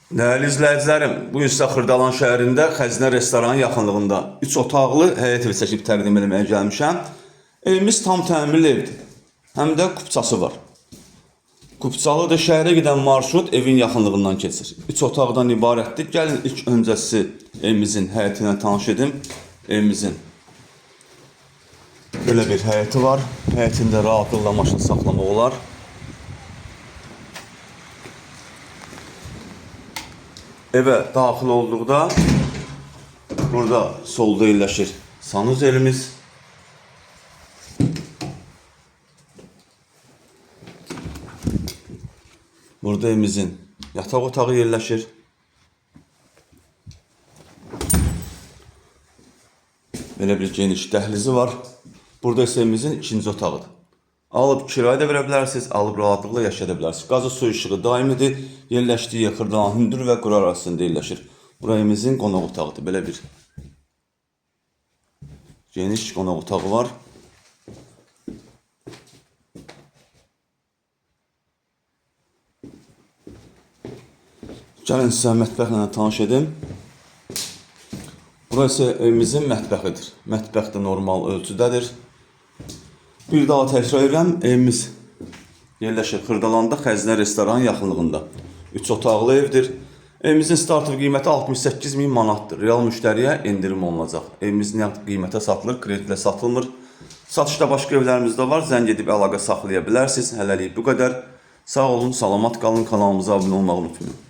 Değerli izləyicilərim, bu gün sizə Xırdalan şəhərində Xəzinə restoranın yaxınlığında 3 otaqlı həyət evi çəkib təqdim etməyə gəlmişəm. Evimiz tam təmirli evdir. Həm də kupçası var. Kupçalıdır, şəhərə gedən marşrut evin yaxınlığından keçir. 3 otaqdan ibarətdir. Gəlin ilk öncəsi evimizin həyəti ilə tanış edim. Evimizin belə bir həyəti var. Həyətində rahatlıqla maşın saxlamaq olar. Eve daxil olduqda burada solda yerləşir sanuzelimiz. Burada evimizin yataq otağı yerləşir. Belə bir geniş dəhlizi var. Burada isə evimizin ikinci otağıdır. Alıb kirayə də verə bilərsiniz, alıb rahatlıqla yaşaya bilərsiniz. Qazı su işığı daimidir. Yerləşdiyi Xırdalan, Hündür və Qura arasında yerləşir. Bura evimizin qonaq otağıdır. Belə bir geniş qonaq otağı var. Gəlin sizə mətbəxlə tanış edim. Burası evimizin mətbəxidir. Mətbəx də normal ölçüdədir. Bir daha təkrar edirəm, evimiz yerləşir Xırdalanda Xəzinə restoranın yaxınlığında. 3 otaqlı evdir. Evimizin startı qiyməti 68.000 manatdır. Real müştəriyə endirim olunacaq. Evimiz nəqd qiymətə satılır, kreditlə satılmır. Satışda başqa evlərimiz də var. Zəng edib əlaqə saxlaya bilərsiniz. Hələlik bu qədər. Sağ olun, salamat qalın. Kanalımıza abunə olmağı unutmayın.